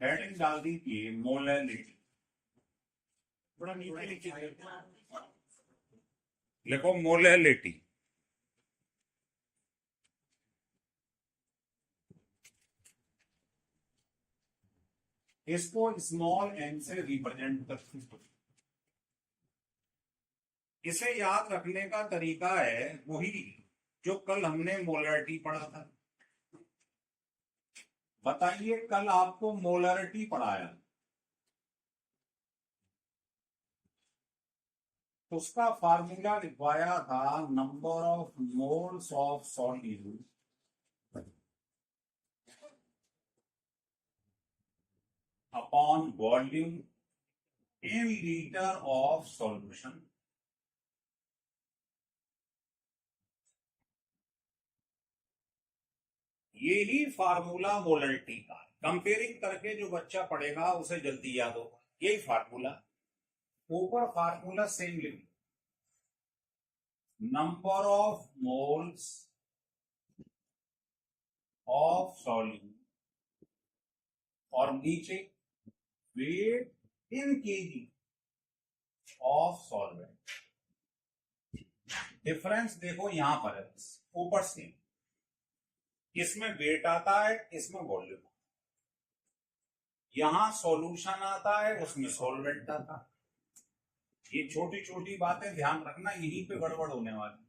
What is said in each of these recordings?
Heading डाल दीजिए molality. थोड़ा नीचे नीचे लिखो मोलैलिटी। इसको स्मॉल एन से रिप्रेजेंट करते हैं। इसे याद रखने का तरीका है वही जो कल हमने मोलैरिटी पढ़ा था। बताइए कल आपको मोलैरिटी पढ़ाया, उसका फार्मूला लिखवाया था number of moles of solute upon volume in litre of solution. यही फार्मूला मोलैरिटी का कंपेयरिंग करके जो बच्चा पढ़ेगा उसे जल्दी याद होगा। यही फार्मूला, ऊपर फार्मूला सेम लिख, number of moles of solute और नीचे weight in KG of solvent. Difference देखो यहां पर है, ऊपर से इसमें वेट आता है, इसमें वॉल्यूम, यहां सॉल्यूशन आता है, उसमें सॉल्वेंट आता है। ये छोटी छोटी बातें ध्यान रखना, यहीं पे गड़बड़ होने वाली।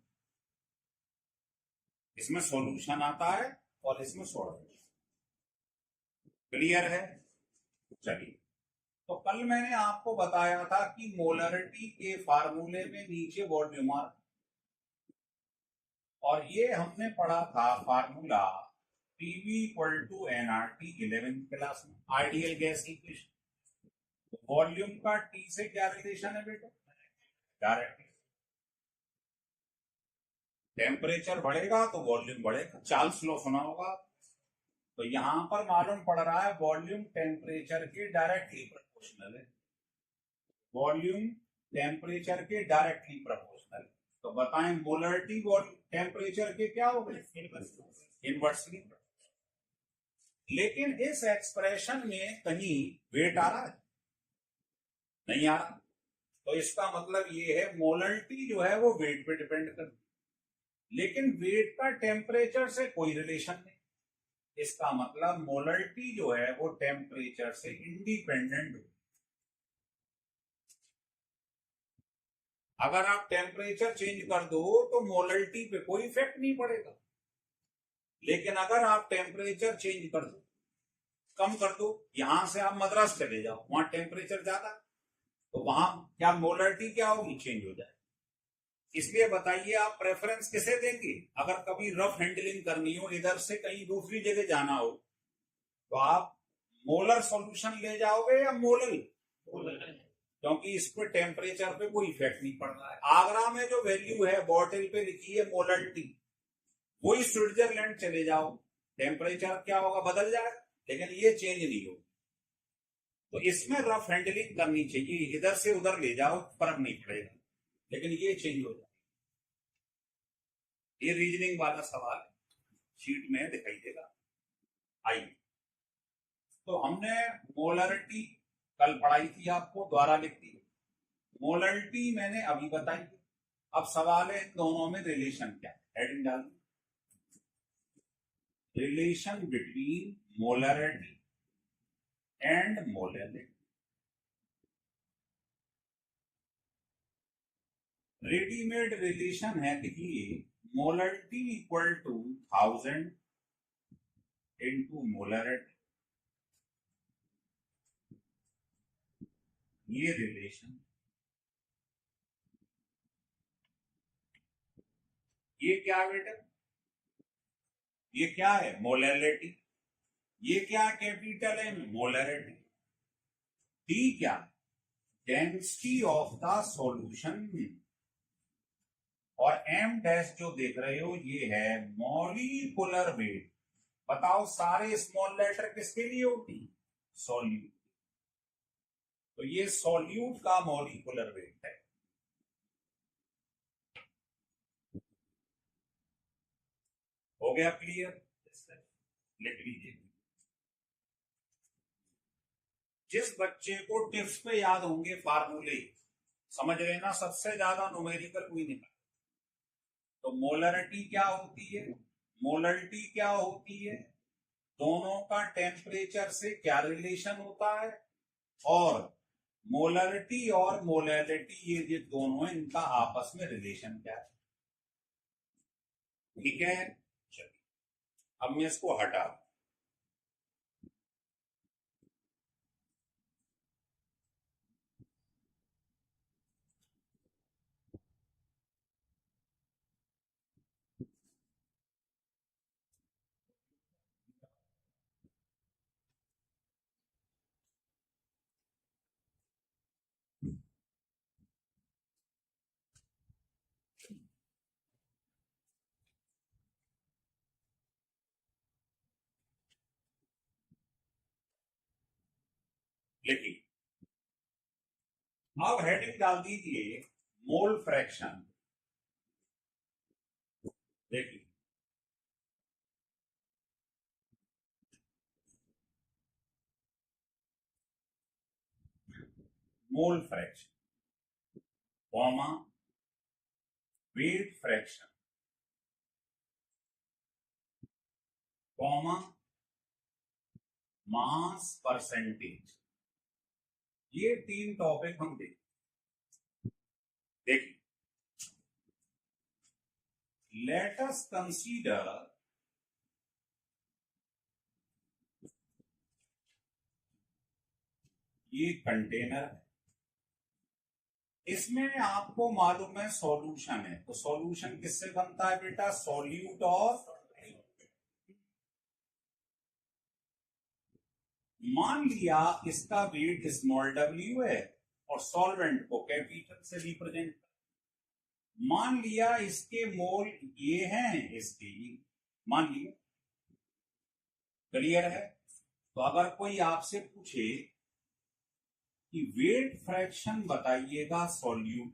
इसमें सॉल्यूशन आता है और इसमें सॉल्वेंट। क्लियर है? चलिए, तो कल मैंने आपको बताया था कि मोलरिटी के फार्मूले में नीचे वॉल्यूम आ, और ये हमने पढ़ा था formula PV equal to NRT 11th class में, आइडियल गैस इक्वेशन। वॉल्यूम का टी से क्या रिलेशन है बेटा? डायरेक्ट। टेम्परेचर बढ़ेगा तो वॉल्यूम बढ़ेगा, चार्ल्स लॉ सुना होगा। तो यहां पर मालूम पड़ रहा है वॉल्यूम टेम्परेचर के डायरेक्टली प्रोपोर्शनल है। वॉल्यूम टेम्परेचर के डायरेक्टली प्रोपोर्शनल। तो बताएं मोलरिटी टेम्परेचर के क्या हो गए? इनवर्सली। लेकिन इस एक्सप्रेशन में कहीं वेट आ रहा है? नहीं आ रहा। तो इसका मतलब ये है मोलरिटी जो है वो वेट पे डिपेंड कर, लेकिन वेट का टेम्परेचर से कोई रिलेशन नहीं। इसका मतलब मोलरिटी जो है वो टेम्परेचर से इंडिपेंडेंट हो। अगर आप टेम्परेचर चेंज कर दो तो मोलरिटी पे कोई इफेक्ट नहीं पड़ेगा, लेकिन अगर आप टेम्परेचर चेंज कर दो, कम कर दो, यहां से आप मद्रास चले जाओ, वहां टेम्परेचर ज्यादा, तो वहां क्या मोलरिटी क्या होगी? चेंज हो जाए। इसलिए बताइए आप प्रेफरेंस किसे देंगे? अगर कभी रफ हैंडलिंग करनी हो, इधर से कहीं दूसरी जगह जाना हो, तो आप मोलर सॉल्यूशन ले जाओगे या मोलल? क्योंकि इस पर टेम्परेचर पे कोई इफेक्ट नहीं पड़ रहा है। आगरा में जो वैल्यू है बॉटल पे लिखी है मोलरिटी, वही स्विट्जरलैंड चले जाओ, टेम्परेचर क्या होगा? बदल जाएगा, लेकिन ये चेंज नहीं होगा। तो इसमें रफ हैंडलिंग करनी चाहिए, इधर से उधर ले जाओ फर्क नहीं पड़ेगा, लेकिन ये चेंज हो जाए। ये रीजनिंग वाला सवाल शीट में दिखाई देगा। आइए, तो हमने मोलरिटी कल पढ़ाई थी, आपको द्वारा लिख दी। मोलरिटी मैंने अभी बताई। अब सवाल है इन दोनों में रिलेशन क्या है? हेडिंग डाल, relation between molarity and molality. Readymade relation है, देखिए, molarity equal to 1000 into molarity, ये रिलेशन। ये क्या बेटा? ये क्या है? मोलैलिटी। ये क्या कैपिटल है? मोलरिटी। डी क्या? Density of the solution. और एम डैश जो देख रहे हो ये है मॉलिक्यूलर वेट। बताओ सारे स्मॉल लेटर किसके लिए होती? सॉल्यूट। तो ये सॉल्यूट का मॉलिक्यूलर वेट है। हो गया क्लियर? लिख लीजिए। जिस बच्चे को टिप्स पे याद होंगे फार्मूले, समझ रहे ना, सबसे ज्यादा न्यूमेरिकल कोई निकला। तो मोलरिटी क्या होती है, मोलरिटी क्या होती है, दोनों का टेम्परेचर से क्या रिलेशन होता है, और मोलरिटी और मोलैलिटी ये दोनों है, इनका आपस में रिलेशन क्या है। ठीक है, चलिए अब मैं इसको हटा, लिखिए। अब हेडिंग डाल दीजिए मोल फ्रैक्शन। देखिए mole fraction, comma weight fraction, comma mass percentage, ये तीन टॉपिक हम देखिए। लेट अस कंसीडर ये कंटेनर है, इसमें आपको मालूम है सॉल्यूशन है, तो सॉल्यूशन किससे बनता है बेटा, सॉल्यूट और, मान लिया इसका वेट स्मॉल डब्ल्यू है और सॉल्वेंट को कैपिटल से रिप्रेजेंट, मान लिया इसके मोल ये हैं, इसके ये, मान लिया, क्लियर है। तो अगर कोई आपसे पूछे कि वेट फ्रैक्शन बताइएगा सॉल्यूट,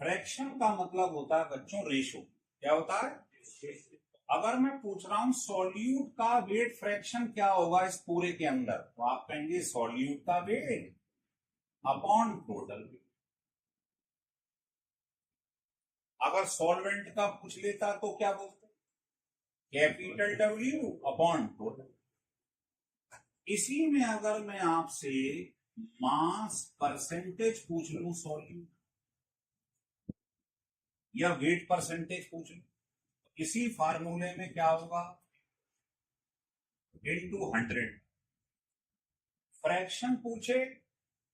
फ्रैक्शन का मतलब होता है बच्चों रेशो, क्या होता है, अगर मैं पूछ रहा हूं सॉल्यूट का वेट फ्रैक्शन क्या होगा इस पूरे के अंदर, तो आप कहेंगे सॉल्यूट का वेट अपॉन टोटल वेट। अगर सॉल्वेंट का पूछ लेता तो क्या बोलते, कैपिटल डब्ल्यू अपॉन टोटल। इसी में अगर मैं आपसे मास परसेंटेज पूछ लूं सॉल्यूट, या वेट परसेंटेज पूछ लूं, इसी फार्मूले में क्या होगा, इनटू 100। फ्रैक्शन पूछे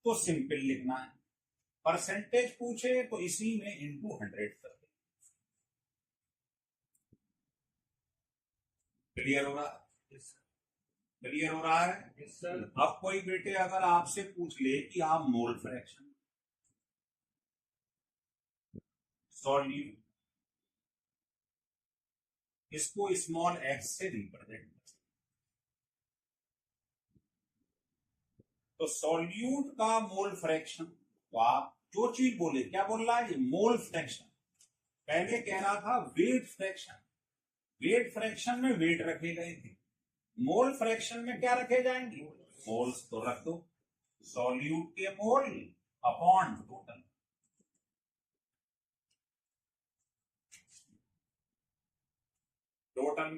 तो सिंपल लिखना है, परसेंटेज पूछे तो इसी में इनटू 100 कर दे। क्लियर हो रहा है, क्लियर हो रहा है। Yes, sir. अब कोई बेटे अगर आपसे पूछ ले कि आप मोल फ्रैक्शन सॉल्यूट, इसको स्मॉल एक्स से रिप्रेजेंट कर, तो सॉल्यूट का मोल फ्रैक्शन, तो आप जो चीज बोले, क्या बोल रहा है, मोल फ्रैक्शन। पहले कह रहा था वेट फ्रैक्शन, वेट फ्रैक्शन में वेट रखे गए थे, मोल फ्रैक्शन में क्या रखे जाएंगे, मोल्स, तो रख दो सॉल्यूट के मोल अपॉन टोटल। टोटल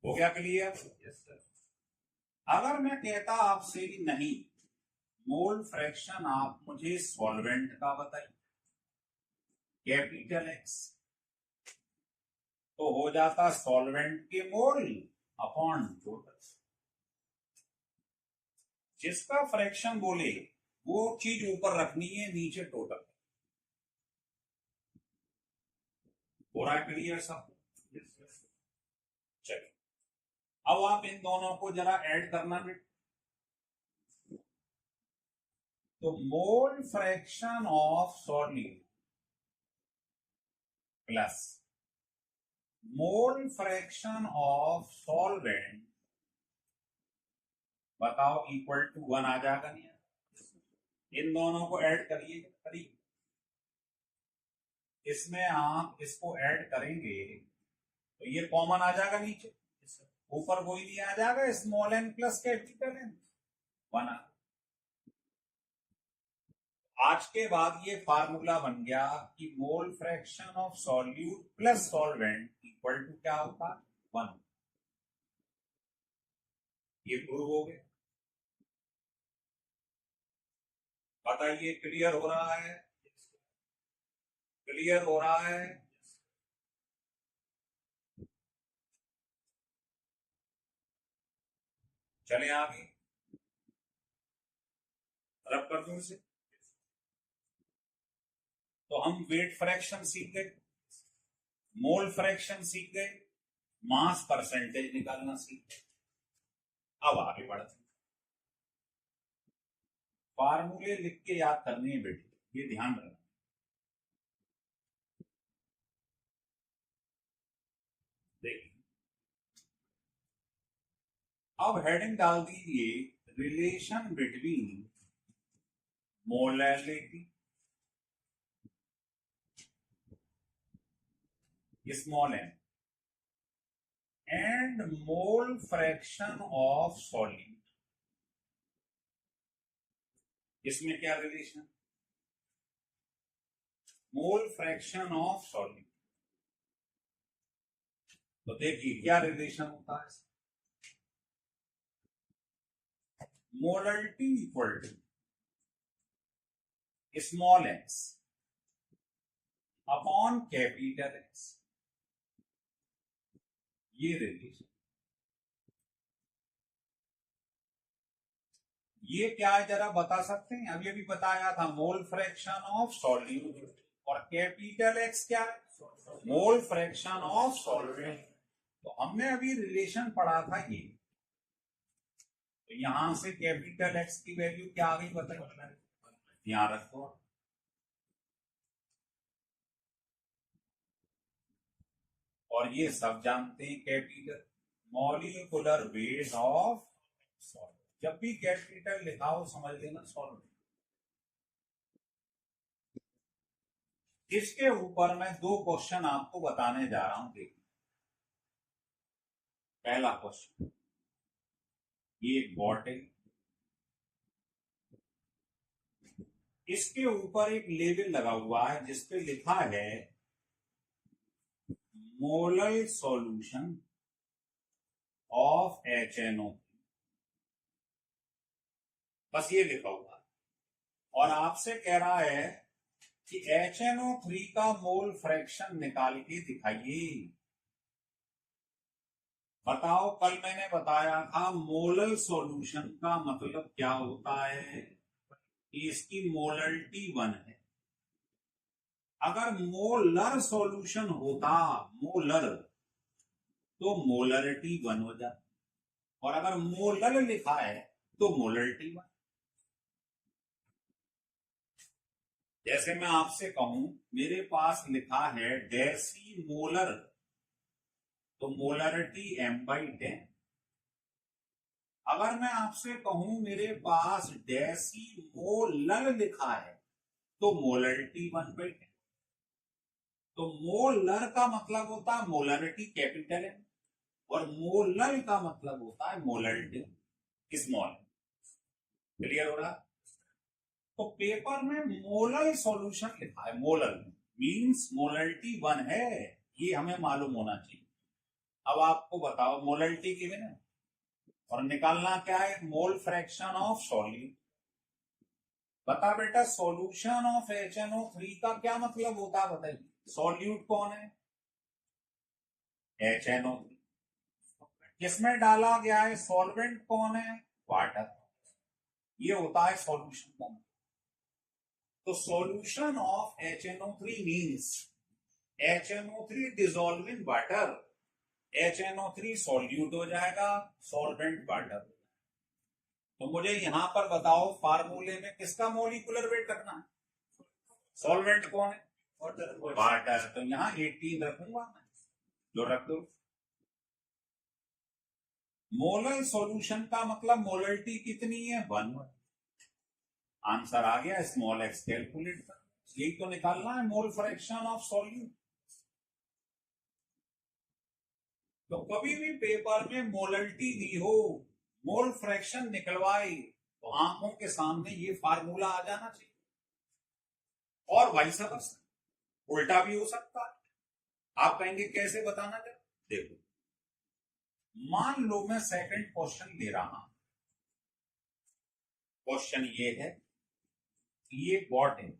हो गया क्लियर। Yes, sir. अगर मैं कहता आपसे कि नहीं, मोल फ्रैक्शन आप मुझे सॉल्वेंट का बताइए, कैपिटल एक्स, तो हो जाता सॉल्वेंट के मोल अपॉन टोटल। जिसका फ्रैक्शन बोले वो चीज ऊपर रखनी है, नीचे टोटल। हो रहा है क्लियर सब। Yes, sir. चलिए अब आप इन दोनों को जरा ऐड करना बेटा, तो मोल fraction of solute plus mole fraction of solvent, बताओ इक्वल टू 1 आ जाएगा नहीं, इन दोनों को ऐड करिए, इसमें आप इसको ऐड करेंगे तो ये कॉमन आ जाएगा नीचे, ऊपर कोई नहीं आ जाएगा, small N plus capital N बना। आज के बाद ये फार्मूला बन गया कि mole fraction of solute plus solvent equal to क्या होता है, 1। ये प्रूव हो गया। बताइए क्लियर हो रहा है, क्लियर हो रहा है। चले आगे, रब कर दूं इसे। तो हम वेट फ्रैक्शन सीख गए, मोल फ्रैक्शन सीख गए, मास परसेंटेज निकालना सीख गए। अब आगे बढ़ते, फार्मूले लिख के याद करनी है बेटी, ये ध्यान रखना। देखिए अब हेडिंग डाल दीजिए, relation between molality small N and mole fraction of solute. इसमें क्या relation, mole fraction of solute. तो देखिए क्या रिलेशन होता है, molarity equal to small X upon capital X, ये रिलेशन। ये क्या है जरा बता सकते हैं, अभी अभी बताया था, मोल फ्रैक्शन ऑफ सॉल्यूट, और कैपिटल एक्स क्या है, मोल फ्रैक्शन ऑफ सॉल्वेंट। तो हमने अभी रिलेशन पढ़ा था ये, तो यहां से कैपिटल एक्स की वैल्यू क्या आ गई बताइए, ध्यान रखो। और ये सब जानते हैं capital molecular weight of solvent, जब भी कैपिटल लिखा हो समझ लेना सॉल्वेंट। इसके ऊपर मैं 2 क्वेश्चन आपको बताने जा रहा हूं, देखिए। पहला क्वेश्चन, ये एक बॉटल, इसके ऊपर एक लेबल लगा हुआ है जिसपे लिखा है मोलर सॉल्यूशन ऑफ HNO, बस ये लिखा हुआ है। और आपसे कह रहा है कि HNO3 का मोल फ्रैक्शन निकाल के दिखाइए। बताओ, कल मैंने बताया था मोलर सॉल्यूशन का मतलब क्या होता है, कि इसकी मोलरिटी 1 है। अगर मोलर सॉल्यूशन होता, मोलर, तो मोलरिटी 1 हो जाती, और अगर मोलर लिखा है तो मोलरिटी 1। जैसे मैं आपसे कहूं मेरे पास लिखा है डेसी मोलर, तो मोलरिटी m/10। अगर मैं आपसे कहूं मेरे पास डेसी मोलर लिखा है तो मोलरिटी 1/10। तो मोलर का मतलब होता है मोलरिटी कैपिटल है, और मोलर का मतलब होता है मोलरिटी स्मॉल। क्लियर हो रहा? तो पेपर में मोलर सॉल्यूशन लिखा है, मोलर मींस मोलरिटी 1 है, ये हमें मालूम होना चाहिए। अब आपको बताओ मोलरिटी गिवन है और निकालना क्या है, मोल फ्रैक्शन ऑफ सॉल्यूट। बता बेटा, सॉल्यूशन ऑफ HNO3 का क्या मतलब होता है बताइए, सॉल्यूट कौन है, HNO3, किसमें डाला गया है, सॉल्वेंट कौन है, वाटर, ये होता है सॉल्यूशन का। तो solution of HNO3 means HNO3 dissolve in water, HNO3 solute हो जाएगा, सॉल्वेंट वाटर। तो मुझे यहां पर बताओ फार्मूले में किसका मोलिकुलर वेट रखना है, सॉल्वेंट कौन है, वाटर। तो यहां 18 रखूंगा मैं, जो रख दो। मोलर सॉल्यूशन का मतलब मोलरिटी कितनी है, 1। आंसर आ गया, स्मॉल एक्स कैलकुलेट कर, यही तो निकालना है, मोल फ्रैक्शन ऑफ सॉल्यूट। तो कभी भी पेपर में मोलरिटी दी हो, मोल फ्रैक्शन निकलवाए, तो आंखों के सामने ये फार्मूला आ जाना चाहिए। और वाइस वर्सा, उल्टा भी हो सकता है। आप कहेंगे कैसे बताना चाहिए? देखो, मान लो मैं सेकंड क्वेश्चन ले रहा हूं। क्वेश्चन ये है, ये बॉटल,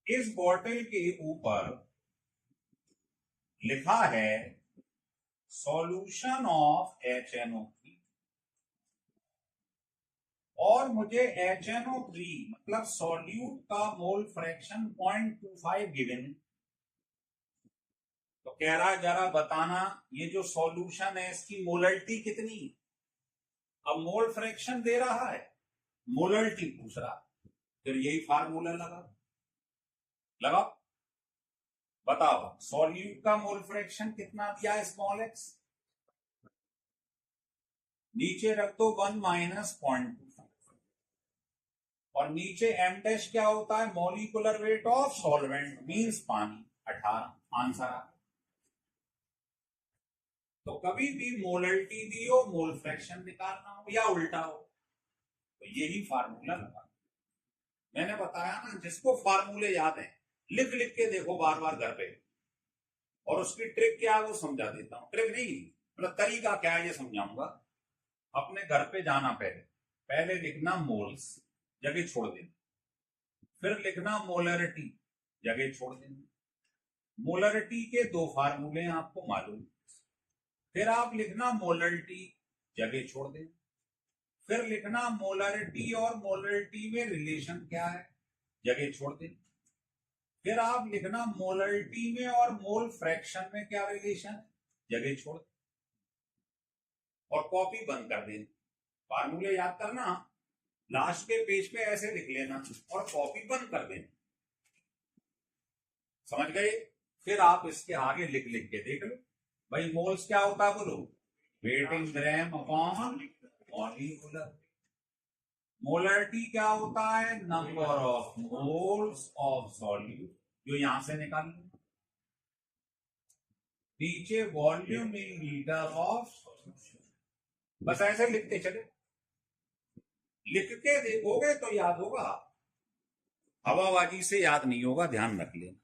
इस बॉटल के ऊपर लिखा है सॉल्यूशन ऑफ HNO3, और मुझे HNO3 मतलब सॉल्यूट का मोल फ्रैक्शन 0.25 गिवन। तो कह रहा है जरा बताना ये जो सॉल्यूशन है इसकी मोलरिटी कितनी। अब मोल फ्रैक्शन दे रहा है, मोलरिटी पूछ रहा, फिर यही फार्मूला लगा बताओ सॉल्यूट का मोल फ्रैक्शन कितना दिया है, स्मॉल एक्स, नीचे रख दो 1 माइनस 0.25, और नीचे एम डैश क्या होता है, molecular weight of solvent means पानी, 18 आंसर आ। तो कभी भी मोलरिटी दी हो, मोल फ्रैक्शन निकालना हो या उल्टा हो, तो यही फार्मूला लगा। मैंने बताया ना, जिसको फार्मूले याद है लिख लिख के देखो बार बार घर पे, और उसकी ट्रिक क्या है वो समझा देता हूं। ट्रिक नहीं मतलब तरीका क्या है ये समझाऊंगा। अपने घर पे जाना, पहले लिखना मोल्स, जगह छोड़ देना, फिर लिखना मोलरिटी, जगह छोड़ देना। मोलरिटी के दो फार्मूले हैं आपको मालूम, फिर आप लिखना मोलरिटी, जगह छोड़ देना, फिर लिखना मोलरिटी और मोलरिटी में रिलेशन क्या है, जगह छोड़ देना, फिर आप लिखना मोलरिटी में और मोल फ्रैक्शन में क्या रिलेशन है, जगह छोड़ देना, और कॉपी बंद कर देना। फार्मूले याद करना, लास्ट के पेज पे ऐसे लिख लेना और कॉपी बंद कर देना। समझ गए? फिर आप इसके आगे लिख लिख के देख लो भाई, मोल्स क्या होता है बोलो, वेट इन ग्राम अपॉन मॉलिक्यूलर। मोलरिटी क्या होता है, number of moles of solute, जो यहां से निकाल लो। नीचे volume in litre of solution. बस ऐसे लिखते चले, लिख के देखोगे तो याद होगा, हवाबाजी से याद नहीं होगा, ध्यान रख लेना।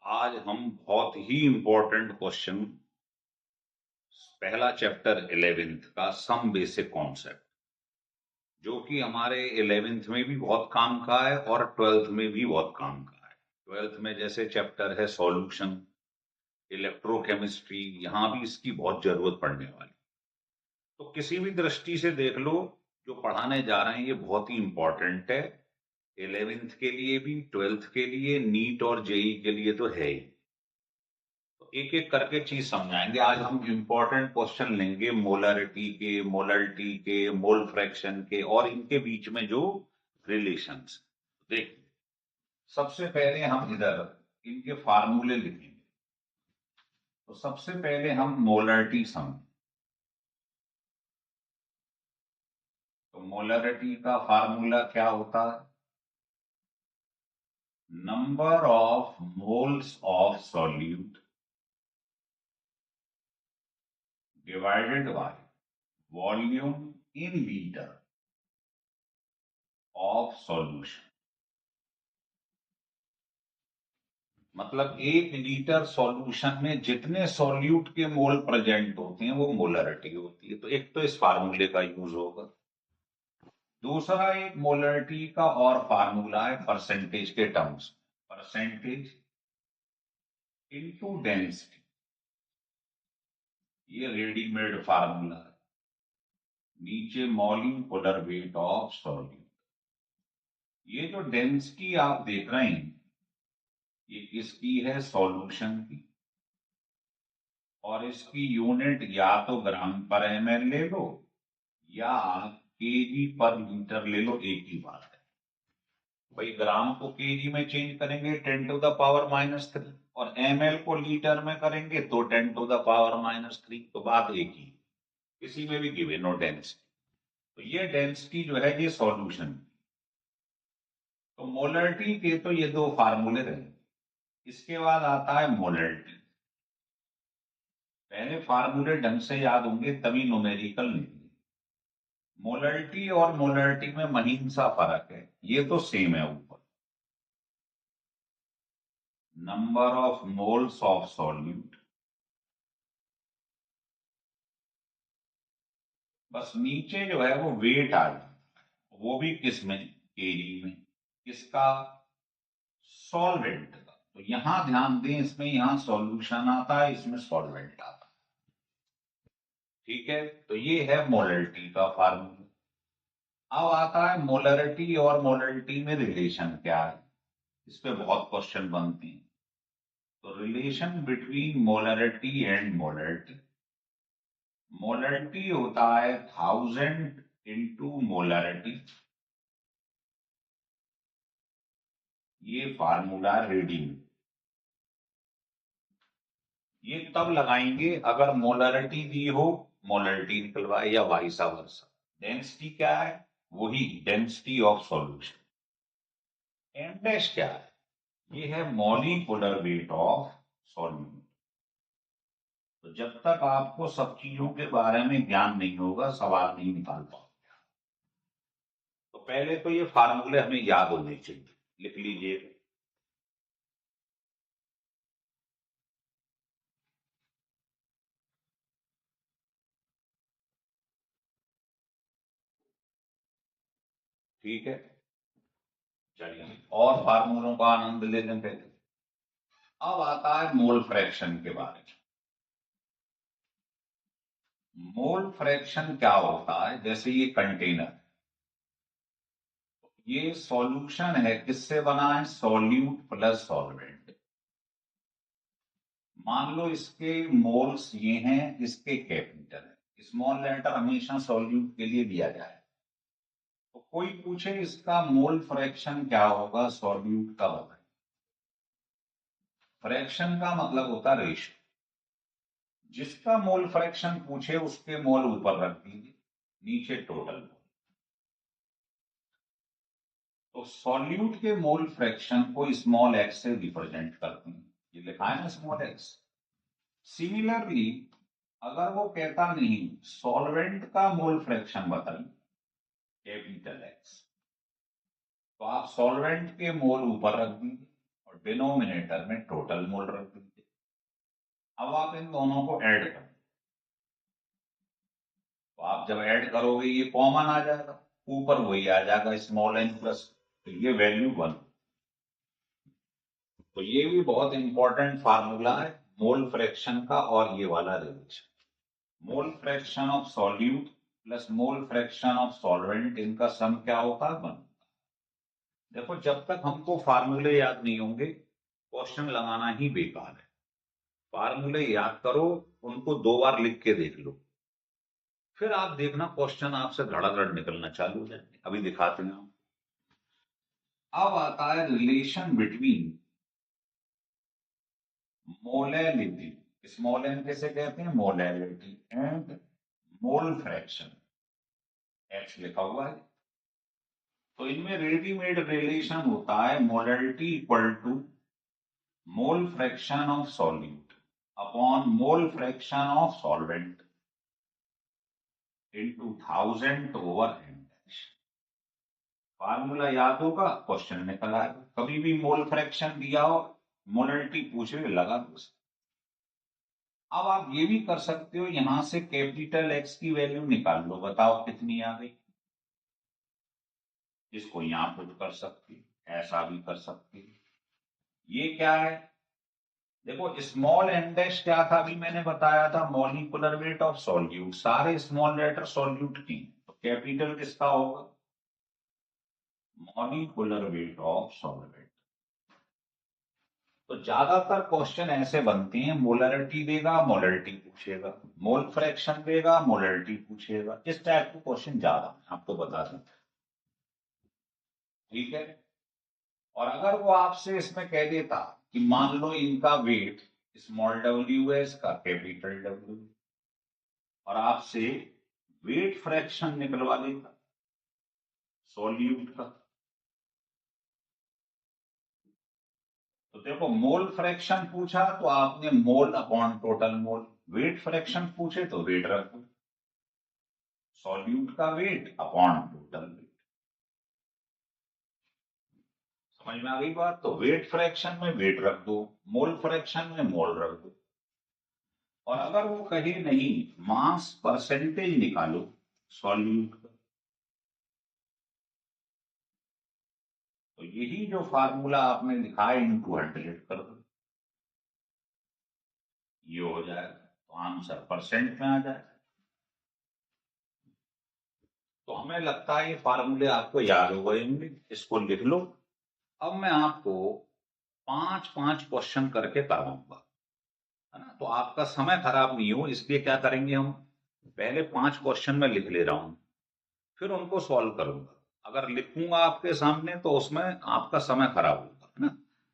आज हम बहुत ही इंपॉर्टेंट क्वेश्चन, पहला चैप्टर 11th का सम बेसिक कॉन्सेप्ट, जो कि हमारे 11th में भी बहुत काम का है और 12th में भी बहुत काम का है। 12th में जैसे चैप्टर है सॉल्यूशन, इलेक्ट्रोकेमिस्ट्री, यहां भी इसकी बहुत जरूरत पड़ने वाली। तो किसी भी दृष्टि से देख लो, जो पढ़ाने जा रहे हैं ये बहुत ही इंपॉर्टेंट है, 11th के लिए भी, 12th के लिए, नीट और जेई के लिए तो है ही। तो एक एक करके चीज समझाएंगे। आज हम इंपॉर्टेंट क्वेश्चन लेंगे मोलरिटी के, मोलरिटी के, मोल फ्रैक्शन के, और इनके बीच में जो रिलेशंस। देखिए, सबसे पहले हम इधर इनके फार्मूले लिखेंगे। तो सबसे पहले हम मोलरिटी समझें। तो मोलरिटी का फार्मूला क्या होता है, number of moles of solute divided by volume in litre of solution. मतलब 1 लीटर सॉल्यूशन में जितने सॉल्यूट के मोल प्रेजेंट होते हैं वो मोलरिटी होती है। तो एक तो इस फार्मूले का यूज होगा। दूसरा, एक मोलरिटी का और फार्मूला है परसेंटेज के टर्म्स, परसेंटेज इनटू डेंसिटी। ये रेडीमेड फार्मूला है। नीचे मॉलिक्यूलर वेट ऑफ सॉल्यूट। ये जो डेंसिटी आप देख रहे हैं ये इसकी है सॉल्यूशन की, और इसकी यूनिट या तो ग्राम पर ml ले लो या आप केजी पर लीटर ले लो, एक ही बात है भाई। ग्राम को केजी में चेंज करेंगे 10 टू द पावर -3, और ml को लीटर में करेंगे तो 10 टू द पावर -3। तो बात एक ही, किसी में भी गिवन हो डेंसिटी। तो ये डेंसिटी जो है ये सॉल्यूशन, तो मोलरिटी के तो ये दो फार्मूले रहे, इसके बाद आता है मोलरिटी। पहले फार्मूले ढंग से याद होंगे तभी न्यूमेरिकल निकले। मोलरिटी और मोलरिटी में महीन सा फर्क है, ये तो सेम है ऊपर, number of moles of solute, बस नीचे जो है वो वेट आ जाए, वो भी किस में, केजी में, किसका, सॉल्वेंट का। तो यहां ध्यान दें, इसमें यहां सॉल्यूशन आता है, इसमें सॉल्वेंट आता है। ठीक है, तो ये है मोलरिटी का फार्मूला। अब आता है मोलरिटी और मोलरिटी में रिलेशन क्या है, इस पे बहुत क्वेश्चन बनते हैं। तो relation between molarity and molarity, molarity होता है 1000 इंटू मोलरिटी, ये फार्मूला रीडिंग, ये तब लगाएंगे अगर मोलरिटी दी हो, मोलरिटी निकलवाए, या वाइसा वर्सा। डेंसिटी क्या है, वही density of solution. M dash क्या है, ये है मॉलिक्यूलर वेट ऑफ सॉल्यूट। तो जब तक आपको सब चीजों के बारे में ज्ञान नहीं होगा, सवाल नहीं निकाल पाओगे। तो पहले तो ये फार्मूले हमें याद होने चाहिए, लिख लीजिए। ठीक है, चलिए और फार्मूलों का आनंद लेते हैं पहले। अब आता है मोल फ्रैक्शन के बारे में। मोल फ्रैक्शन क्या होता है, जैसे ये कंटेनर, ये सॉल्यूशन है, किससे बना है, सॉल्यूट प्लस सॉल्वेंट। मान लो इसके मोल्स ये हैं, इसके कैपिटल है, स्मॉल लेटर हमेशा सॉल्यूट के लिए दिया जाए। तो कोई पूछे इसका मोल फ्रैक्शन क्या होगा सॉल्यूट का, बताइए। फ्रैक्शन का मतलब होता है रेशियो, जिसका मोल फ्रैक्शन पूछे उसके मोल ऊपर रख दीजिए, नीचे टोटल मोल। तो सॉल्यूट के मोल फ्रैक्शन को स्मॉल एक्स से रिप्रेजेंट करते हैं, ये लिखा है ना स्मॉल एक्स। सिमिलरली अगर वो कहता नहीं सॉल्वेंट का मोल फ्रैक्शन बताइए, कैपिटल एक्स, तो आप सॉल्वेंट के मोल ऊपर रख दीजिए और डिनोमिनेटर में टोटल मोल रख दीजिए। अब आप इन दोनों को ऐड कर, तो आप जब ऐड करोगे ये कॉमन आ जाएगा, ऊपर वही आ जाएगा स्मॉल एन प्लस, तो ये वैल्यू 1। तो ये भी बहुत इंपॉर्टेंट फार्मूला है मोल फ्रैक्शन का, और ये वाला relation mole fraction of solute plus mole fraction of solvent, इनका सम क्या होता है, 1। देखो जब तक हमको फार्मूले याद नहीं होंगे, क्वेश्चन लगाना ही बेकार है। फार्मूले याद करो, उनको 2 बार लिख के देख लो, फिर आप देखना क्वेश्चन आपसे धड़ाधड़ निकलना चालू हो जाएंगे। अभी दिखाते हैं हम। अब आता है relation between molality, small N किसे कहते हैं, molality, and mole fraction, X लिखा हुआ है। तो इनमें रेडीमेड रिलेशन होता है molality equal to mole fraction of solute upon mole fraction of solvent into 1000 over N. Formula याद होगा, क्वेश्चन निकल आएगा। कभी भी मोल फ्रैक्शन दिया हो, मोलरिटी पूछे, लगा दो। अब आप ये भी कर सकते हो, यहां से कैपिटल एक्स की वैल्यू निकाल लो, बताओ कितनी आ गई। इसको यहां पुट कर सकते, ऐसा भी कर सकते। ये क्या है, देखो स्मॉल एन डैश क्या था, अभी मैंने बताया था मॉलिक्यूलर वेट ऑफ सॉल्यूट, सारे स्मॉल लेटर सॉल्यूट की, तो कैपिटल किसका होगा, मॉलिक्यूलर वेट ऑफ सॉल्वेंट। तो ज्यादातर क्वेश्चन ऐसे बनते हैं, मोलरिटी देगा मोलरिटी पूछेगा, मोल फ्रैक्शन देगा मोलरिटी पूछेगा, इस टाइप के क्वेश्चन ज्यादा है, आपको बता दें। ठीक है, और अगर वो आपसे इसमें कह देता कि मान लो इनका वेट स्मॉल डब्ल्यू है, इसका कैपिटल डब्ल्यू, और आपसे वेट फ्रैक्शन निकलवा देता सॉल्यूट का, तो देखो, मोल फ्रैक्शन पूछा तो आपने mole upon total mole, weight fraction पूछे तो वेट रख दो, सॉल्यूट का वेट अपॉन टोटल वेट। समझ में आ गई बात? तो वेट फ्रैक्शन में वेट रख दो, मोल फ्रैक्शन में मोल रख दो। और अगर वो कहे नहीं मास परसेंटेज निकालो सॉल्यूट का, तो यही जो फार्मूला आपने लिखा है इंटू 100 कर दो, ये हो जाएगा, तो आंसर परसेंट में आ जाएगा। तो हमें लगता है ये फार्मूले आपको याद हो गए होंगे, इसको लिख लो। अब मैं आपको 5-5 क्वेश्चन करके कराऊंगा, है ना? तो आपका समय खराब नहीं हो, इसलिए क्या करेंगे हम, पहले 5 क्वेश्चन में लिख ले रहा हूं, फिर उनको सॉल्व करूंगा। अगर लिखूंगा आपके सामने तो उसमें आपका समय खराब होगा, है ना?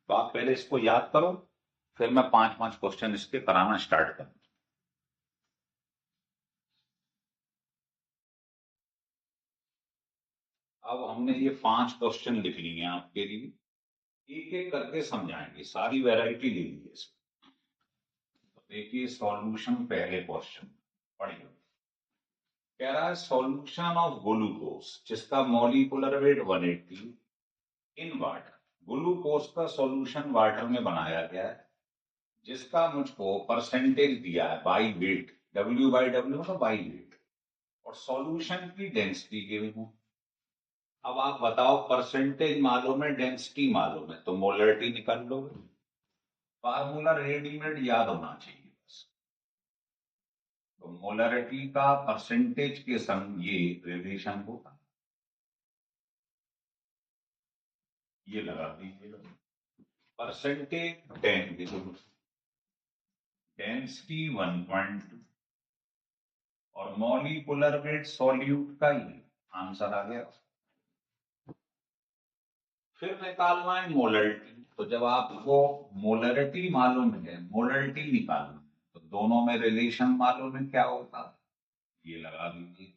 तो आप पहले इसको याद करो, फिर मैं 5-5 क्वेश्चन इसके कराना स्टार्ट करूँ। अब हमने ये 5 क्वेश्चन लिख लिए हैं आपके लिए, एक एक करके समझाएंगे, सारी वैरायटी ले लीजिए इसमें। तो देखिए सॉल्यूशन, पहले क्वेश्चन पढ़िए। कह रहा है सॉल्यूशन ऑफ ग्लूकोज जिसका molecular weight 180 in water, glucose का सॉल्यूशन वाटर में बनाया गया है, जिसका मुझको परसेंटेज दिया है बाई वेट, W/W का बाई वेट, और सॉल्यूशन की डेंसिटी गिवन है। अब आप बताओ, परसेंटेज मालूम है, डेंसिटी मालूम है, तो मोलरिटी निकाल लोगे। फार्मूला रेडीमेड याद होना चाहिए बस। तो मोलरिटी का परसेंटेज के संग ये रिलेशन होगा, ये लगा दीजिएगा। परसेंटेज 10, डेंसिटी 1.2 और मॉलिक्यूलर वेट सॉल्यूट का ही आंसर आ गया। फिर निकालना है मोलरिटी, तो जब आपको मोलरिटी मालूम है, मोलरिटी निकालना है, तो दोनों में रिलेशन मालूम है क्या होता है, ये लगा दीजिए।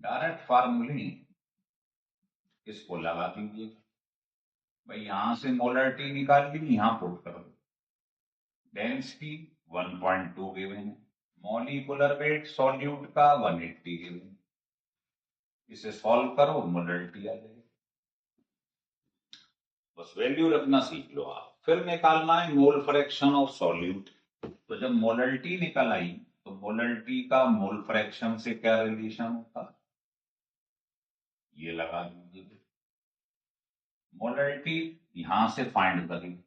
डायरेक्ट फार्मूले इसको लगा दीजिए भाई, यहां से मोलरिटी निकाल ली, यहां पुट कर दो, डेंसिटी 1.2 गिवन है, मॉलिक्यूलर वेट सॉल्यूट का 180 गिवन है, इसे सॉल्व करो, मोलरिटी आ जाएगी। बस वैल्यू रखना सीख लो आप। फिर निकालना है मोल फ्रैक्शन ऑफ सॉल्यूट, तो जब मोलरिटी निकल आई तो मोलरिटी का मोल फ्रैक्शन से क्या रिलेशन होता, ये लगा दीजिए। मोलरिटी यहां से फाइंड करें,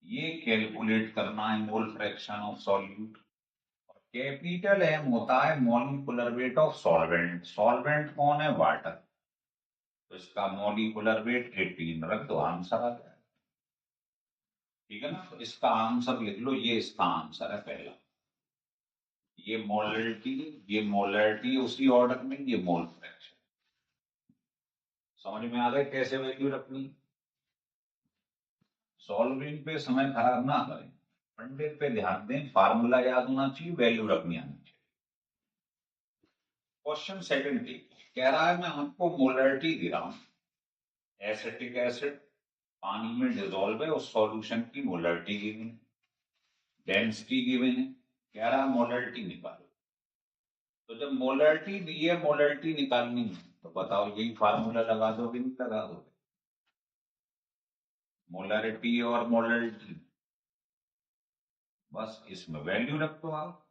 ये कैलकुलेट करना है मोल फ्रैक्शन ऑफ सॉल्यूट। और कैपिटल एम होता है molecular weight of solvent, solvent कौन है, वाटर, तो इसका मॉलिक्यूलर वेट 18 रख दो, आंसर आ जाए। ठीक है ना? तो इसका आंसर लिख लो, ये इसका आंसर है पहला। ये मोलरिटी उसी ऑर्डर में, ये मोल फ्रैक्शन। समझ में आ गए कैसे वैल्यू रखनी? सॉल्विंग पे समय खराब ना करें, पंडित पे ध्यान दें, फार्मूला याद होना चाहिए, वैल्यू रखनी आनी चाहिए। क्वेश्चन सेकंड कह रहा है, मैं आपको मोलरिटी दे रहा हूं, एसिटिक एसिड पानी में डिजोल्व है, उस सॉल्यूशन की मोलरिटी गिवन है, डेंसिटी गिवन है, कह रहा है मोलरिटी निकालो। तो जब मोलरिटी दी है, मोलरिटी निकालनी है, तो बताओ यही फार्मूला लगा दोगे नहीं लगा दोगे? मोलरिटी और मोलरिटी, बस इसमें वैल्यू रख दो आप।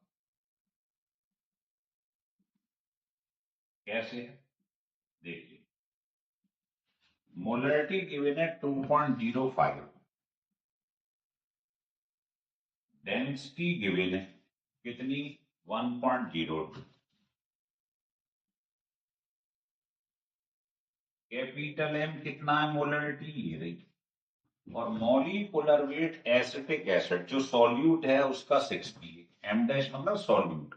कैसे? देखिए, मोलरिटी गिवन है 2.05, डेंसिटी गिवन है कितनी, 1.02, कैपिटल एम कितना है, मोलरिटी ये रही, और मॉलिक्यूलर वेट एसिटिक एसिड जो सॉल्यूट है उसका 60, एम डैश मतलब सॉल्यूट।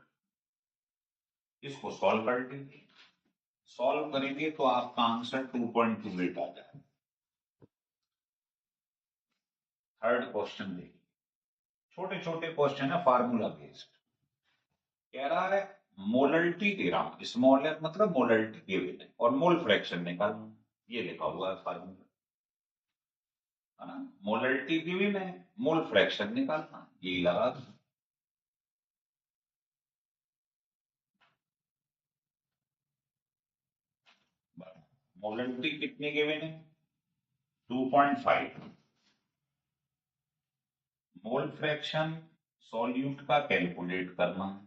इसको सॉल्व कर दीजिए, सॉल्व करेंगे तो आपका आंसर 2.28 आ जाए। थर्ड क्वेश्चन देखिए, छोटे छोटे क्वेश्चन है, फार्मूला बेस्ड। कह रहा है मोलरिटी दे रहा हूं, स्मॉल एफ मतलब मोलरिटी गिवन है, और मोल फ्रैक्शन निकालना, ये लिखा हुआ है फार्मूला, है ना। मोलरिटी गिवन है, मोल फ्रैक्शन निकालना, यही लगा दो। मोलरिटी कितनी गिवन है? 2.5। मोल फ्रैक्शन सॉल्यूट का कैलकुलेट करना है,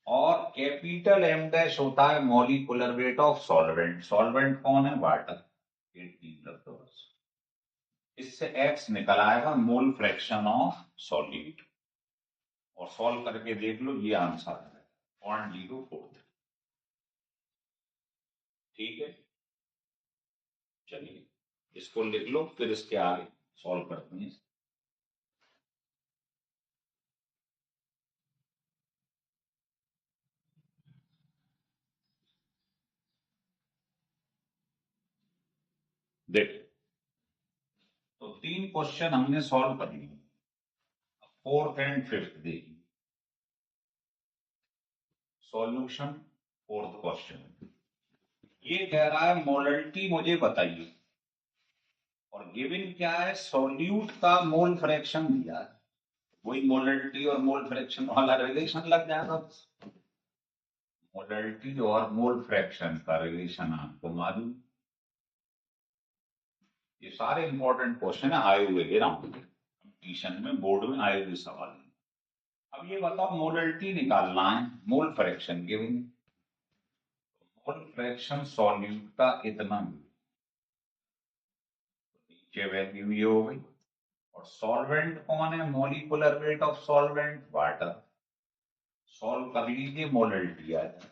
और कैपिटल एम डैश होता है molecular weight of solvent. Solvent कौन है? वाटर। 18 रख दो बस। इससे एक्स निकल आएगा मोल फ्रैक्शन ऑफ सॉल्यूट, और सॉल्व करके देख लो, ये आंसर है 0.043। ठीक है, चलिए इसको लिख लो, फिर इसके आगे सॉल्व करते हैं। देखो, तो 3 क्वेश्चन हमने सॉल्व कर लिए, फोर्थ एंड फिफ्थ देखिए। सॉल्यूशन फोर्थ क्वेश्चन, ये कह रहा है मोलरिटी मुझे बताइए, और गिवन क्या है? सॉल्यूट का मोल फ्रैक्शन दिया है। वही मोलरिटी और मोल फ्रैक्शन वाला रिलेशन लग जाएगा। मोलरिटी और मोल फ्रैक्शन का रिलेशन आपको मालूम। ये सारे इंपॉर्टेंट क्वेश्चन है, आए हुए कंपटीशन में, बोर्ड में आए हुए सवाल है। अब ये बताओ, मोलरिटी निकालना है, mole fraction given. Mole fraction solute का इतना, नीचे वैल्यू ये हो गई। और सॉल्वेंट कौन है? Molecular weight of solvent, water. Solve कर लीजिए, मोलरिटी आ जाए,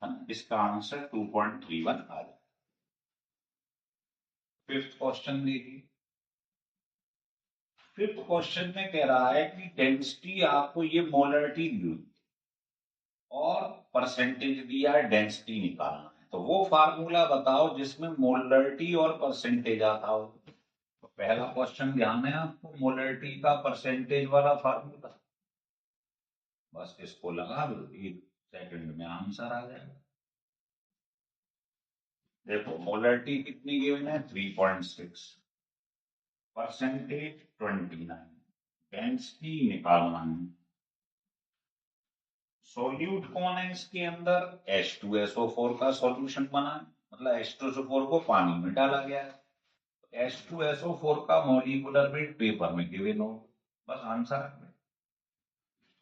है ना। इसका आंसर 2.31 आ जाए। फिफ्थ क्वेश्चन देखिए। फिफ्थ क्वेश्चन में कह रहा है कि डेंसिटी, आपको ये मोलरिटी दी और परसेंटेज दिया है, डेंसिटी निकालना है। तो वो फार्मूला बताओ जिसमें मोलरिटी और परसेंटेज आता हो। तो पहला क्वेश्चन ध्यान है आपको, मोलरिटी का परसेंटेज वाला फार्मूला, बस इसको लगा दो, 1 सेकंड में आंसर आ जाएगा। देखो, मोलरिटी कितनी गिवन है? 3.6, परसेंटेज 29, डेंसिटी निकालना है। सॉल्यूट कौन है इसके अंदर? H2SO4 का सॉल्यूशन बना है, मतलब H2SO4 को पानी में डाला गया है। H2SO4 का मॉलिक्यूलर वेट पेपर में गिवन हो, बस आंसर है।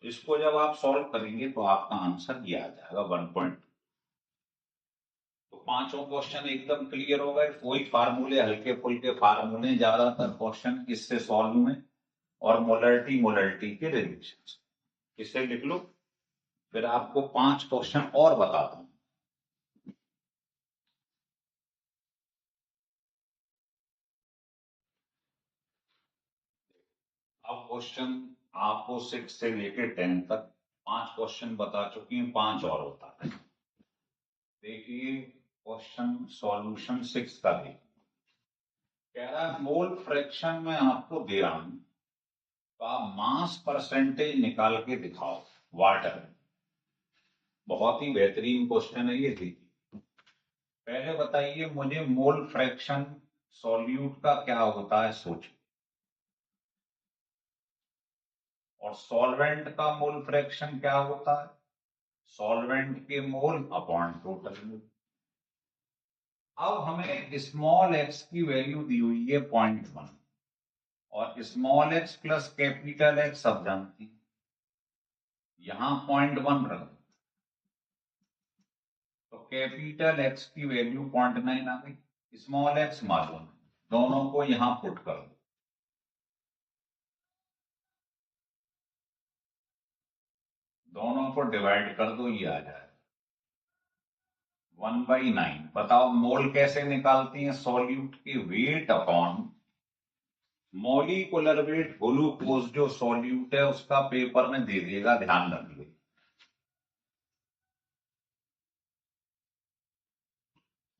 इसको जब आप सॉल्व करेंगे तो आपका आंसर ये आ जाएगा 1. तो पांचों क्वेश्चन एकदम क्लियर हो गए। कोई फार्मूले, हल्के फुल्के फार्मूले, ज्यादातर क्वेश्चन इससे सॉल्व हुए, और मोलरिटी मोलरिटी के रिलेशन, इसे लिख लो। फिर आपको 5 क्वेश्चन और बताता हूं। अब क्वेश्चन आपको 6 से लेकर 10 तक 5 क्वेश्चन बता चुकी हैं, 5 और होता है। देखिए क्वेश्चन सॉल्यूशन 6 का देखिए, कह रहा है मोल फ्रैक्शन में आपको दे रहा हूं, तो आप मास परसेंटेज निकाल के दिखाओ वाटर। बहुत ही बेहतरीन क्वेश्चन है ये। देखिए, पहले बताइए मुझे मोल फ्रैक्शन सॉल्यूट का क्या होता है, सोचिए। और सॉल्वेंट का मोल फ्रैक्शन क्या होता है? सॉल्वेंट के मोल अपॉन टोटल मोल। अब हमें स्मॉल एक्स की वैल्यू दी हुई है 0.1, और small x plus capital x सब जानते हैं, यहां 0.1 रख दो, तो कैपिटल एक्स की वैल्यू 0.9 आ गई, स्मॉल एक्स मालूम है, दोनों को यहां पुट कर दो, दोनों को डिवाइड कर दो, ये आ जाए 1/9। बताओ मोल कैसे निकालती हैं? सॉल्यूट के weight upon molecular weight. Glucose जो सॉल्यूट है उसका पेपर में दे देगा, ध्यान रखिए।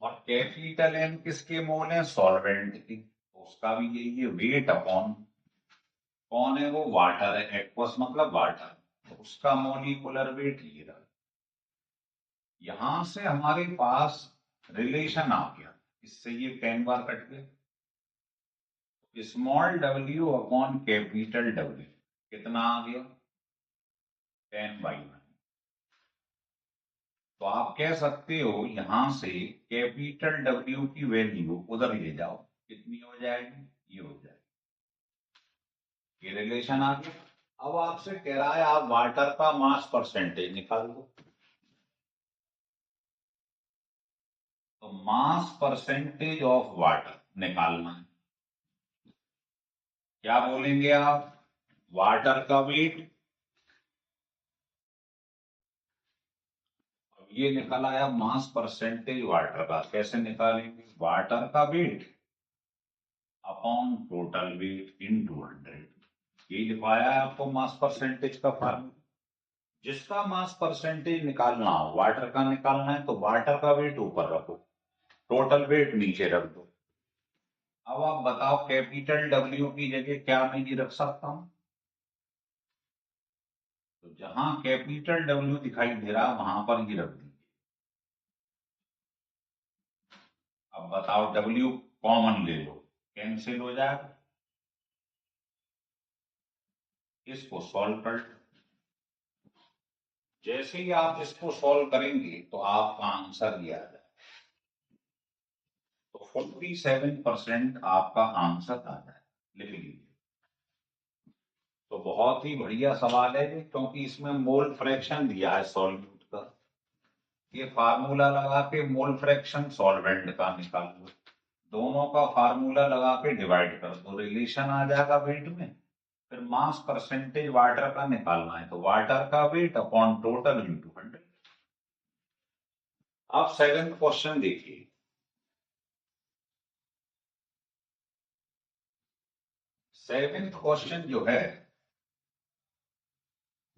और कैपिटल एम किसके मोल है? सॉल्वेंट की, तो उसका भी यही है, वेट अपॉन कौन है? वो वाटर है, एक्वस मतलब वाटर, तो उसका मॉलिक्यूलर वेट ये रहा। यहां से हमारे पास रिलेशन आ गया, इससे ये 10 बार कट गया। Small w upon capital W कितना आ गया 10/9। तो आप कह सकते हो यहां से कैपिटल W की वैल्यू उधर ले जाओ, कितनी हो जाएगी, ये हो जाएगी। ये रिलेशन आ गया। अब आपसे कह रहा है आप वाटर का मास परसेंटेज निकाल दो। तो मास परसेंटेज ऑफ वाटर निकालना है। क्या बोलेंगे आप, वाटर का वेट। अब ये निकल आया मास परसेंटेज वाटर का, कैसे निकालेंगे, वाटर का weight upon total weight into 100। ये लिखवाया है आपको मास परसेंटेज का फार्मूला। जिसका मास परसेंटेज निकालना हो, वाटर का निकालना है, तो वाटर का वेट ऊपर रखो, टोटल वेट नीचे रख दो। अब आप बताओ कैपिटल W की जगह क्या मैं नहीं रख सकता हूं। तो जहां कैपिटल W दिखाई दे रहा वहां पर ये रख दीजिए। अब बताओ W कॉमन ले लो, कैंसिल हो जाएगा। इसको सॉल्व कर लो। जैसे ही आप इसको सॉल्व करेंगे तो आपका आंसर ये आ जाए। तो 47% आपका आंसर आ जाए, लिख लीजिए। तो बहुत ही बढ़िया सवाल है ये, क्योंकि इसमें मोल फ्रैक्शन दिया है सॉल्यूट का। ये फार्मूला लगा के मोल फ्रैक्शन सॉल्वेंट का निकाल लो, दोनों का फार्मूला लगा के डिवाइड कर दो, रिलेशन आ जाएगा वेट में। फिर मास परसेंटेज वाटर का निकालना है, तो वाटर का वेट अपॉन टोटल इंटू 100। अब सेकंड क्वेश्चन देखिए। सेवेंथ क्वेश्चन जो है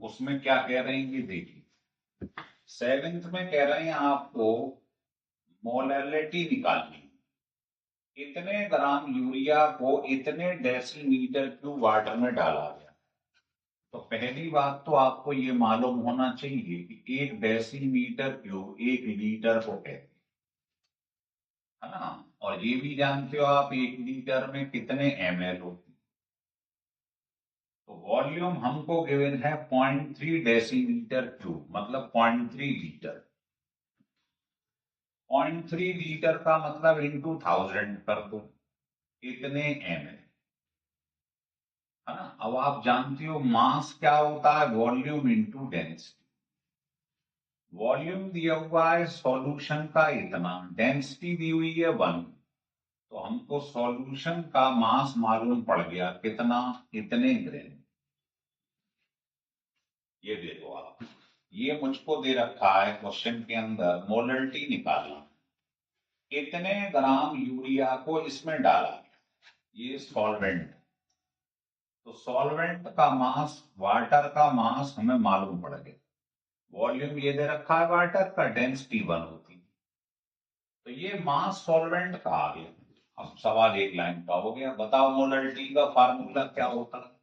उसमें क्या कह रहे हैं ये देखिए। सेवेंथ में कह रहे हैं आपको मोलैलिटी निकालनी, इतने ग्राम यूरिया को इतने डेसीमीटर क्यूब वाटर में डाला गया। तो पहली बात तो आपको ये मालूम होना चाहिए कि 1 डेसीमीटर क्यूब 1 लीटर को कहते हैं, है ना। और ये भी जानते हो आप 1 लीटर में कितने ml होते हैं। तो वॉल्यूम हमको गिवन है 0.3 डेसीमीटर क्यूब, मतलब 0.3 लीटर। 0.3 लीटर का मतलब इंटू 1000 कर दो, इतने ml, है ना। अब आप जानते हो मास क्या होता है, वॉल्यूम इंटू डेंसिटी। वॉल्यूम दिया हुआ है सॉल्यूशन का इतना, डेंसिटी दी हुई है 1। तो हमको सॉल्यूशन का मास मालूम पड़ गया कितना, इतने ग्राम। ये देखो आप, ये मुझको दे रखा है क्वेश्चन के अंदर, मोलरिटी निकालना, इतने ग्राम यूरिया को इसमें डाला गया, ये सॉल्वेंट। तो सॉल्वेंट का मास, वाटर का मास हमें मालूम पड़ गया। वॉल्यूम ये दे रखा है वाटर का, डेंसिटी 1 होती है। तो ये मास सॉल्वेंट का आ गया। अब सवाल एक लाइन का हो गया, बताओ मोलरिटी का फार्मूला क्या होता है,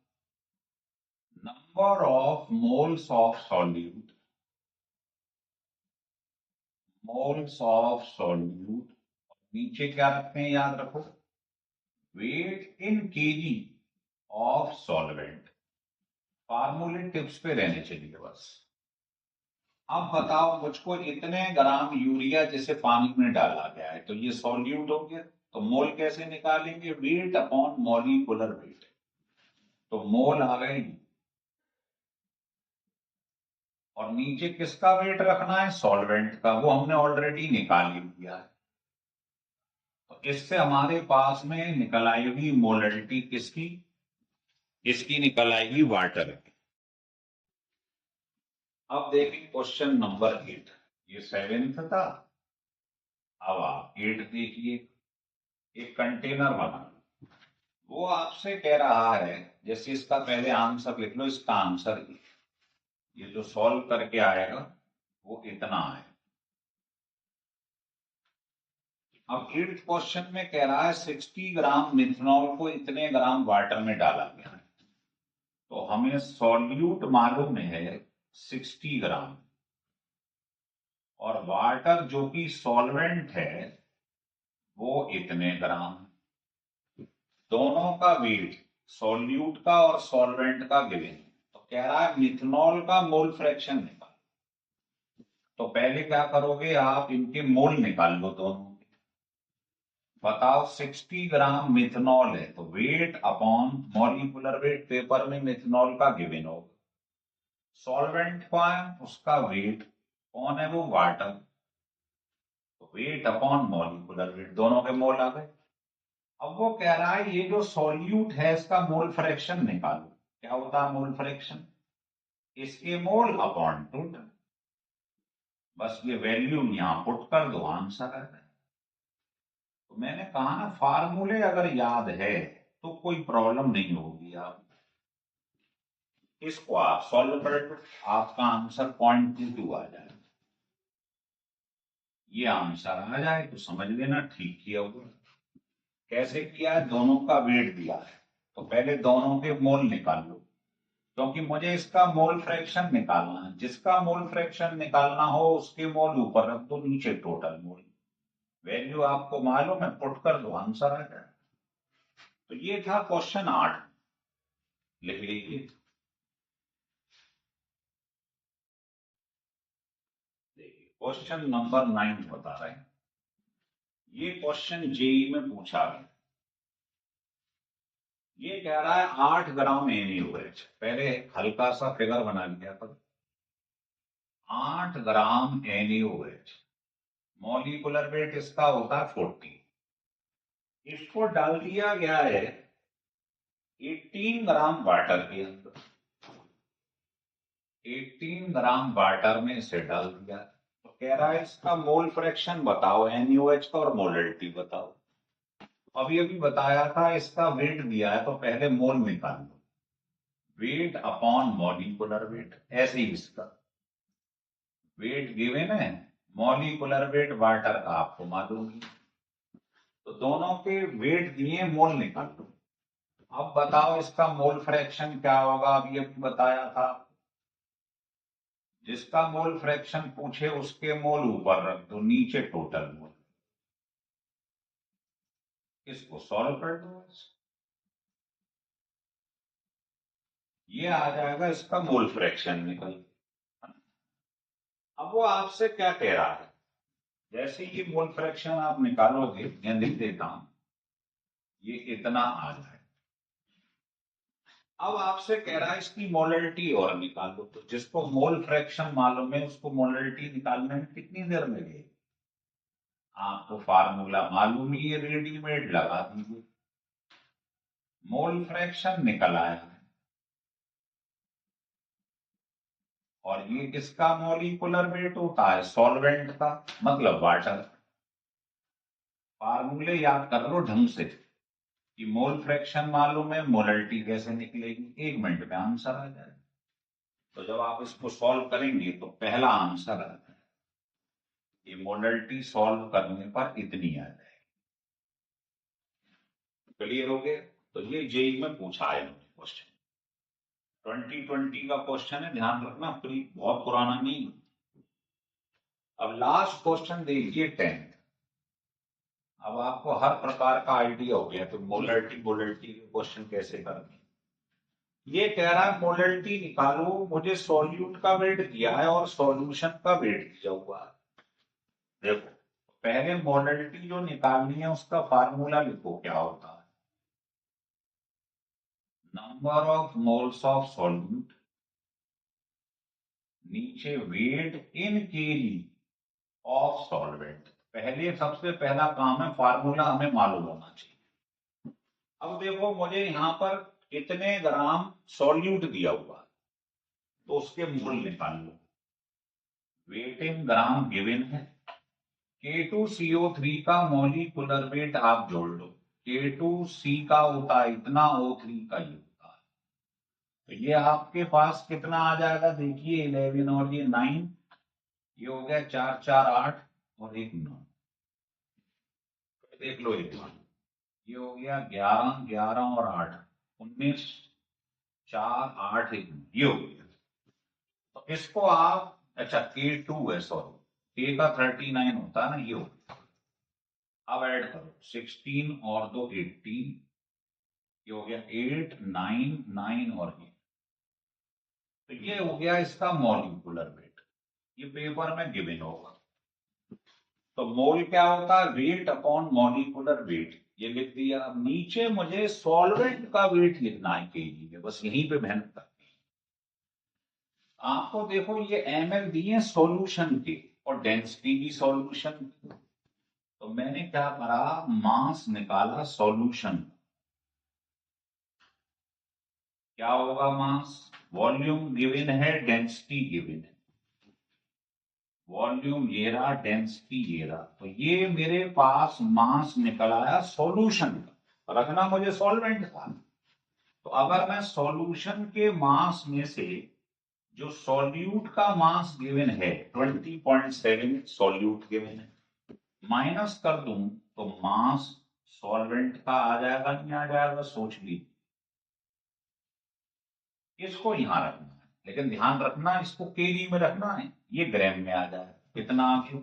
number of moles of solute, moles of solute, नीचे क्या रखते हैं याद रखो, weight in KG of solvent. फार्मूले टिप्स पे रहने चाहिए बस। अब बताओ मुझको, इतने ग्राम यूरिया जैसे पानी में डाला गया है, तो ये सॉल्यूट हो गया। तो मोल कैसे निकालेंगे, वेट अपॉन मॉलिक्यूलर वेट। तो मोल आ गए, और नीचे किसका वेट रखना है, सॉल्वेंट का, वो हमने ऑलरेडी निकाल ही लिया है। तो इससे हमारे पास में निकल आएगी मोलरिटी किसकी, इसकी निकल आएगी वाटर की। अब देखिए क्वेश्चन नंबर 8, ये 7th था। अब आप 8 देखिए, एक कंटेनर बना, वो आपसे कह रहा है, जैसे इसका पहले आंसर लिख लो, इसका आंसर ये जो सॉल्व करके आएगा वो इतना है। अब 8th क्वेश्चन में कह रहा है 60 ग्राम मिथनॉल को इतने ग्राम वाटर में डाला गया है। तो हमें सॉल्यूट मालूम है 60 ग्राम, और वाटर जो कि सॉल्वेंट है वो इतने ग्राम। दोनों का वेट, सॉल्यूट का और सॉल्वेंट का गिवन। तो कह रहा है मिथनॉल का मोल फ्रैक्शन निकाल। तो पहले क्या करोगे, आप इनके मोल निकाल लो दोनों। बताओ 60 ग्राम मिथनॉल है तो weight upon molecular weight paper में मिथनॉल का गिवन होगा। सॉल्वेंट का है उसका वेट, कौन है वो, वाटर। तो वेट अपॉन मॉलिक्यूलर वेट, दोनों के मोल आ गए। अब वो कह रहा है ये जो सॉल्यूट है इसका मोल फ्रैक्शन निकालो। क्या होता है मोल फ्रैक्शन, इसके मोल अपॉन टोटल। बस ये वैल्यू यहां पुट कर दो, आंसर आ जाए। तो मैंने कहा ना, फार्मूले अगर याद है तो कोई प्रॉब्लम नहीं होगी। आप इसको आप सॉल्व कर दो, आपका आंसर 0.22 आ जाए। ये आंसर आ जाए तो समझ लेना ठीक किया हुआ। कैसे किया है, दोनों का वेट दिया है तो पहले दोनों के मोल निकाल लो, क्योंकि मुझे इसका मोल फ्रैक्शन निकालना है। जिसका मोल फ्रैक्शन निकालना हो उसके मोल ऊपर रख दो, नीचे टोटल मोल। वैल्यू आपको मालूम है, पुट कर दो, आंसर आ जाए। तो ये था क्वेश्चन 8, लिख लीजिए। देखिए क्वेश्चन नंबर 9 बता रहे हैं। ये क्वेश्चन जेई में पूछा गया। ये कह रहा है 8 ग्राम NaOH। पहले हल्का सा फिगर बना लिया था। 8 ग्राम NaOH, मॉलिक्यूलर वेट इसका होता है 40। इसको डाल दिया गया है 18 ग्राम वाटर के अंदर। 18 ग्राम वाटर में इसे डाल दिया। तो कह रहा है इसका मोल फ्रैक्शन बताओ, NaOH का, और मोलरिटी बताओ। अभी अभी बताया था इसका वेट दिया है तो पहले मोल निकाल लो, वेट अपॉन मॉलिक्यूलर वेट। ऐसे ही इसका वेट गिवन है, मॉलिक्यूलर वेट वाटर का आपको मालूम है। तो दोनों के वेट दिए, मोल निकाल लो। अब बताओ इसका मोल फ्रैक्शन क्या होगा। अभी अभी बताया था, जिसका मोल फ्रैक्शन पूछे उसके मोल ऊपर रख दो, नीचे टोटल मोल। इसको सॉल्व कर दो, ये आ जाएगा इसका मोल फ्रैक्शन निकल। अब वो आपसे क्या कह रहा है, जैसे ये मोल फ्रैक्शन आप निकालोगे, मैं लिख देता हूं, ये इतना आ जाए। अब आपसे कह रहा है इसकी मोलरिटी और निकालो। तो जिसको मोल फ्रैक्शन मालूम है उसको मोलरिटी निकालने में कितनी देर लगेगी। आपको फार्मूला मालूम ही है, रेडीमेड लगा दीजिए। मोल फ्रैक्शन निकल आया है और ये किसका मॉलिक्यूलर वेट होता है, सॉल्वेंट का, मतलब वाटर। फार्मूले याद कर लो ढंग से कि मोल फ्रैक्शन मालूम है, मोलरिटी कैसे निकलेगी, 1 मिनट में आंसर आ जाएगा। तो जब आप इसको सॉल्व करेंगे तो पहला आंसर आ जाएगा, ये मोलरिटी सॉल्व करने पर इतनी आ जाएगी। क्लियर हो गया। तो ये जेई में पूछा है क्वेश्चन, 2020 का क्वेश्चन है, ध्यान रखना, बहुत पुराना नहीं। अब लास्ट क्वेश्चन देखिए 10th। अब आपको हर प्रकार का आइडिया हो गया तो मोलरिटी मोलरिटी के क्वेश्चन कैसे करने। ये कह रहा है मोलरिटी निकालो, मुझे सॉल्यूट का वेट दिया है और सॉल्यूशन का वेट दिया हुआ है। देखो पहले मोलरिटी जो निकालनी है उसका फार्मूला लिखो, क्या होता है, number of moles of solute, नीचे weight in KG of solvent. पहले सबसे पहला काम है फार्मूला हमें मालूम होना चाहिए। अब देखो मुझे यहां पर कितने ग्राम सॉल्यूट दिया हुआ है तो उसके मोल निकाल लो। वेट इन ग्राम गिवन है, K2CO3 का मॉलिक्यूलर वेट आप जोड़ लो, K2C का होता है इतना, O3 का ही होता है। तो ये आपके पास कितना आ जाएगा, देखिए 11 और ये 9, ये हो गया 4 4 8 और 1 9। देख लो एक बार, ये हो गया 11 11 और 8 19, 4 8 1, ये हो गया। तो इसको आप, अच्छा K2 है, सॉरी, ए का 39 होता है ना, ये हो गया। अब ऐड करो 16 और 2 18, ये हो गया 8 9 9 और ये, तो ये हो गया इसका मॉलिक्यूलर वेट। ये पेपर में गिवन होगा। तो मोल क्या होता है, वेट अपॉन मॉलिक्यूलर वेट, ये लिख दिया। अब नीचे मुझे सॉल्वेंट का वेट लिखना है केजी में, बस यहीं पे मेहनत करनी है। आपको देखो ये ml दिए सॉल्यूशन के और डेंसिटी भी सॉल्यूशन की। तो मैंने क्या करा, मास निकाला सॉल्यूशन। क्या होगा मास, वॉल्यूम गिवन है, डेंसिटी गिवन है। वॉल्यूम ये रहा, डेंसिटी ये रहा, तो ये मेरे पास मास निकल आया सॉल्यूशन का। रखना मुझे सॉल्वेंट था। तो अगर मैं सॉल्यूशन के मास में से जो सॉल्यूट का मास गिवन है 20.7 सॉल्यूट गिवन है, माइनस कर दूं तो मास सॉल्वेंट का आ जाएगा, नहीं आ जाएगा, सोच ली। इसको यहां रखना है, लेकिन ध्यान रखना इसको केजी में रखना है। ये ग्राम में आ जाएगा, कितना आ गया,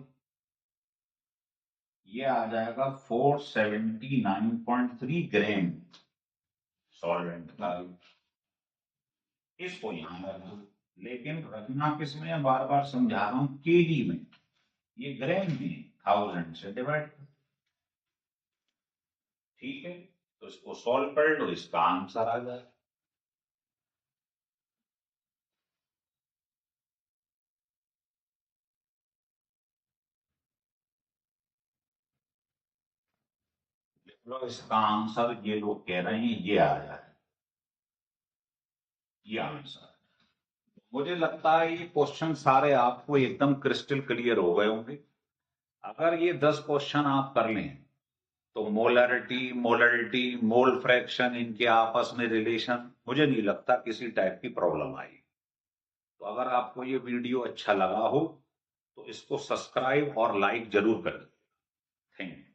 ये आ जाएगा 479.3 ग्राम सॉल्वेंट का। इसको यहां रखना, लेकिन रखना किसमें, बार बार समझा रहा हूं, केजी में। ये ग्राम में 1000 से डिवाइड, ठीक है। तो इसको सॉल्व कर लो, इसका आंसर आ जाए। इसका आंसर ये लोग कह रहे हैं ये आ जाए, ये आंसर। मुझे लगता है ये क्वेश्चन सारे आपको एकदम क्रिस्टल क्लियर हो गए होंगे। अगर ये 10 क्वेश्चन आप कर लें तो मोलरिटी, मोलरिटी, मोल फ्रैक्शन, इनके आपस में रिलेशन, मुझे नहीं लगता किसी टाइप की प्रॉब्लम आई। तो अगर आपको ये वीडियो अच्छा लगा हो तो इसको सब्सक्राइब और लाइक जरूर करें। Thank you.